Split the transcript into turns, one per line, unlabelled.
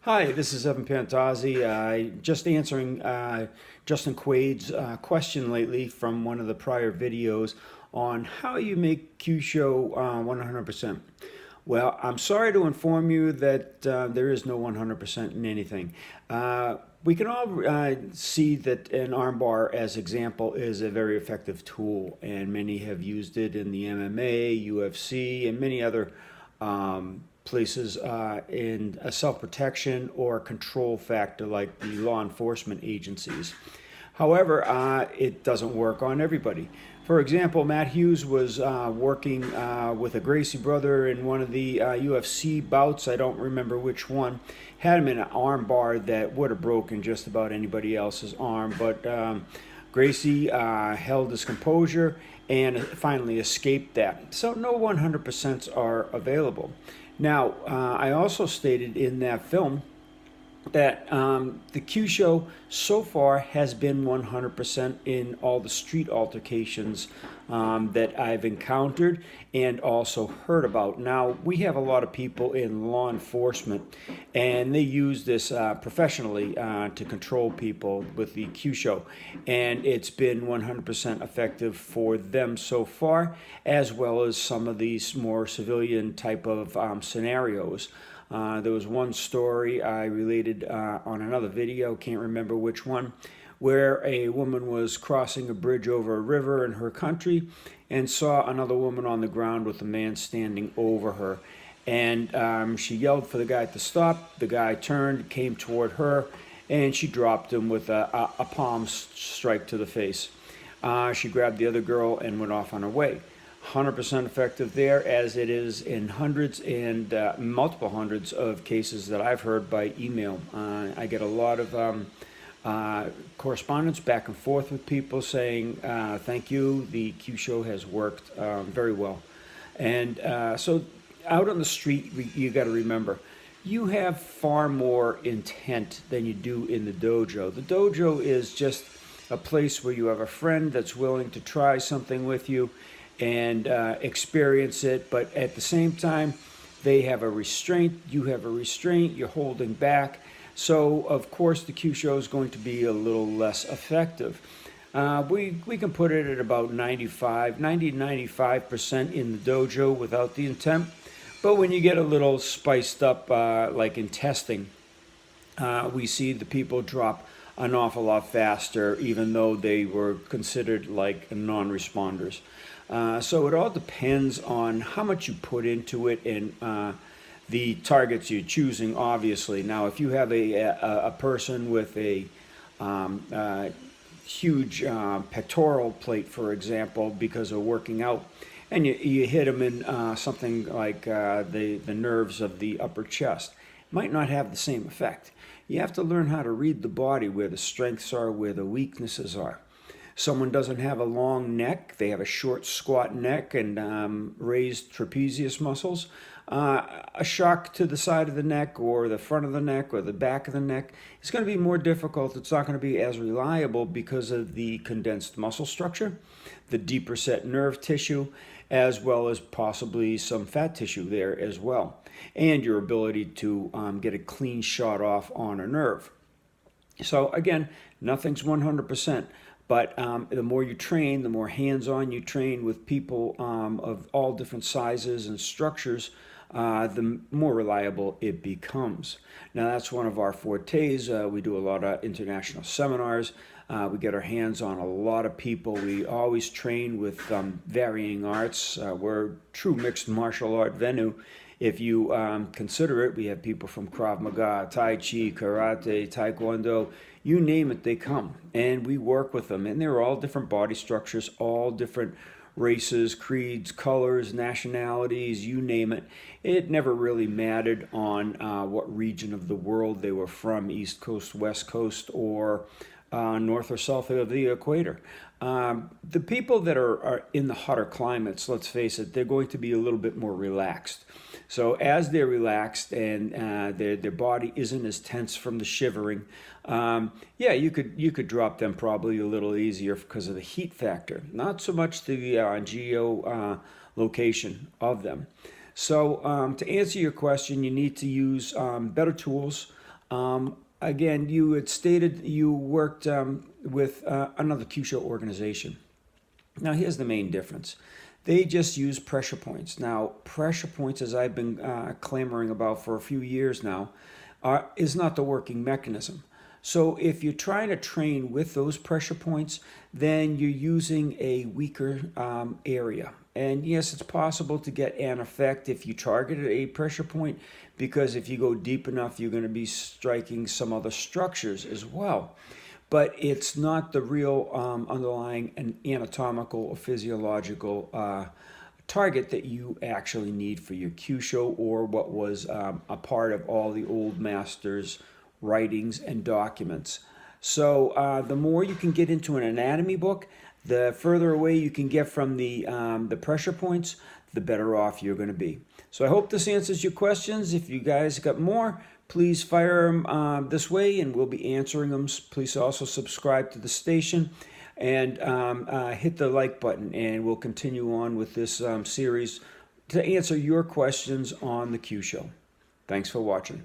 Hi, this is Evan Pantazi. Just answering Justin Quaid's question lately from one of the prior videos on how you make Kyusho 100%. Well, I'm sorry to inform you that there is no 100% in anything. We can all see that an armbar, as example, is a very effective tool, and many have used it in the MMA, UFC, and many other places in a self-protection or control factor like the law enforcement agencies. However, it doesn't work on everybody. For example, Matt Hughes was working with a Gracie brother in one of the UFC bouts. I don't remember which one. Had him in an arm bar that would have broken just about anybody else's arm. But Gracie held his composure and finally escaped that. So no 100% are available. Now, I also stated in that film that the Kyusho so far has been 100% in all the street altercations that I've encountered and also heard about. Now, we have a lot of people in law enforcement, and they use this professionally to control people with the Kyusho, and it's been 100% effective for them so far, as well as some of these more civilian type of scenarios. There was one story I related on another video, can't remember which one, where a woman was crossing a bridge over a river in her country and saw another woman on the ground with a man standing over her. And she yelled for the guy to stop. The guy turned, came toward her, and she dropped him with a palm strike to the face. She grabbed the other girl and went off on her way. 100% effective there, as it is in hundreds and multiple hundreds of cases that I've heard by email. I get a lot of correspondence back and forth with people saying, thank you, the Kyusho has worked very well. And so out on the street, you got to remember, you have far more intent than you do in the dojo. The dojo is just a place where you have a friend that's willing to try something with you and experience it, but at the same time, they have a restraint, you have a restraint, you're holding back. So, of course, the Kyusho is going to be a little less effective. We can put it at about 90 to 95% in the dojo without the intent. But when you get a little spiced up, like in testing, we see the people drop an awful lot faster, even though they were considered like non-responders. So it all depends on how much you put into it and the targets you're choosing, obviously. Now, if you have a person with a huge pectoral plate, for example, because of working out, and you hit them in something like the nerves of the upper chest, might not have the same effect. You have to learn how to read the body, where the strengths are, where the weaknesses are. Someone doesn't have a long neck, they have a short, squat neck and raised trapezius muscles. A shock to the side of the neck or the front of the neck or the back of the neck is going to be more difficult. It's not going to be as reliable because of the condensed muscle structure, the deeper set nerve tissue, as well as possibly some fat tissue there as well, and your ability to get a clean shot off on a nerve. So again, nothing's 100%. But the more you train, the more hands-on you train with people of all different sizes and structures, the more reliable it becomes. Now, that's one of our fortes. We do a lot of international seminars. We get our hands on a lot of people. We always train with varying arts. We're a true mixed martial art venue. If you consider it, we have people from Krav Maga, Tai Chi, Karate, Taekwondo, you name it, they come. And we work with them. And they're all different body structures, all different races, creeds, colors, nationalities, you name it. It never really mattered on what region of the world they were from, East Coast, West Coast, or north or south of the equator. The people that are in the hotter climates, let's face it, they're going to be a little bit more relaxed. So as they're relaxed and their body isn't as tense from the shivering, yeah, you could drop them probably a little easier because of the heat factor, not so much the geo location of them. So to answer your question, you need to use better tools. Again, you had stated you worked with another Kyusho organization. Now, here's the main difference. They just use pressure points. Now, pressure points, as I've been clamoring about for a few years now, is not the working mechanism. So if you're trying to train with those pressure points, then you're using a weaker area. And yes, it's possible to get an effect if you targeted a pressure point, because if you go deep enough, you're going to be striking some other structures as well. But it's not the real underlying and anatomical or physiological target that you actually need for your Kyusho, or what was a part of all the old masters' writings and documents. So the more you can get into an anatomy book, the further away you can get from the pressure points, the better off you're going to be. So I hope this answers your questions. If you guys got more, please fire them this way, and we'll be answering them. Please also subscribe to the station and hit the like button, and we'll continue on with this series to answer your questions on the Kyusho. Thanks for watching.